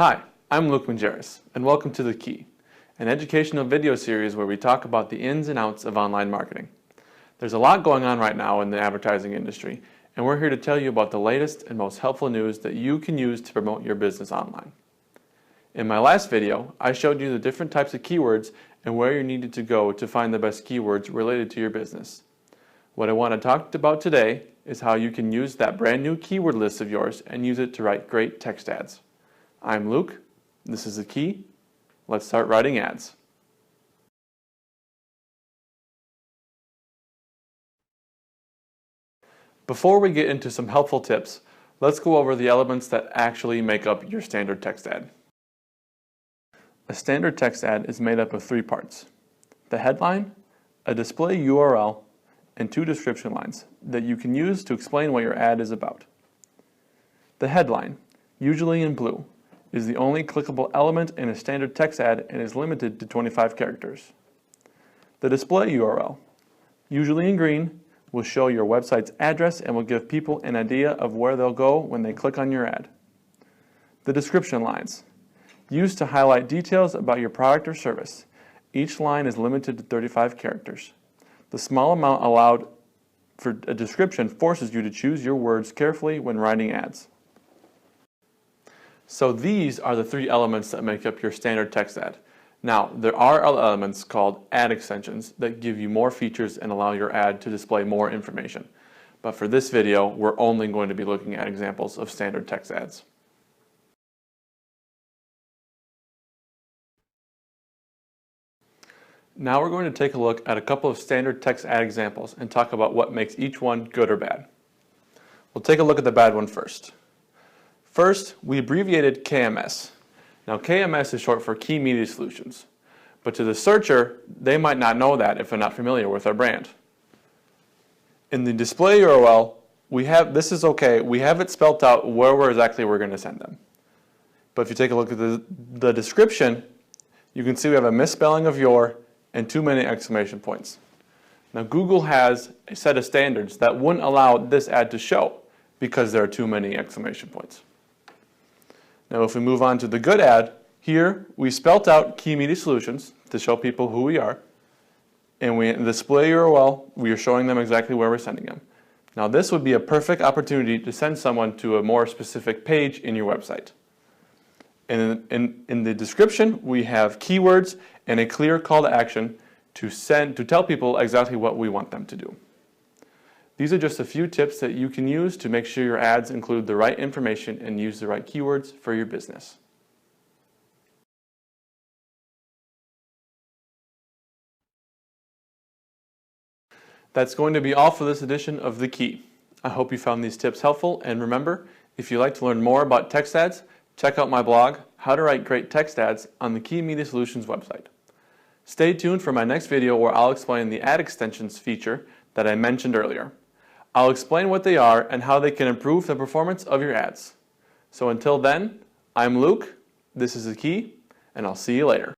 Hi, I'm Luke Mangeris, and welcome to The Key, an educational video series where we talk about the ins and outs of online marketing. There's a lot going on right now in the advertising industry, and we're here to tell you about the latest and most helpful news that you can use to promote your business online. In my last video, I showed you the different types of keywords and where you needed to go to find the best keywords related to your business. What I want to talk about today is how you can use that brand new keyword list of yours and use it to write great text ads. I'm Luke, this is The Key. Let's start writing ads. Before we get into some helpful tips, let's go over the elements that actually make up your standard text ad. A standard text ad is made up of three parts: the headline, a display URL, and two description lines that you can use to explain what your ad is about. The headline, usually in blue, is the only clickable element in a standard text ad and is limited to 25 characters. The display URL, usually in green, will show your website's address and will give people an idea of where they'll go when they click on your ad. The description lines, used to highlight details about your product or service. Each line is limited to 35 characters. The small amount allowed for a description forces you to choose your words carefully when writing ads. So these are the three elements that make up your standard text ad. Now, there are other elements called ad extensions that give you more features and allow your ad to display more information. But for this video, we're only going to be looking at examples of standard text ads. Now we're going to take a look at a couple of standard text ad examples and talk about what makes each one good or bad. We'll take a look at the bad one first. First, we abbreviated KMS. Now KMS is short for Key Media Solutions, but to the searcher, they might not know that if they're not familiar with our brand. In the display URL, this is okay, we have it spelled out where exactly we're going to send them. But if you take a look at the description, you can see we have a misspelling of your and too many exclamation points. Now Google has a set of standards that wouldn't allow this ad to show because there are too many exclamation points. Now if we move on to the good ad, here we spelt out Key Media Solutions to show people who we are, and in the display URL, we are showing them exactly where we're sending them. Now this would be a perfect opportunity to send someone to a more specific page in your website. And in the description, we have keywords and a clear call to action to tell people exactly what we want them to do. These are just a few tips that you can use to make sure your ads include the right information and use the right keywords for your business. That's going to be all for this edition of The Key. I hope you found these tips helpful, and remember, if you'd like to learn more about text ads, check out my blog, How to Write Great Text Ads, on the Key Media Solutions website. Stay tuned for my next video where I'll explain the ad extensions feature that I mentioned earlier. I'll explain what they are and how they can improve the performance of your ads. So until then, I'm Luke, this is The Key, and I'll see you later.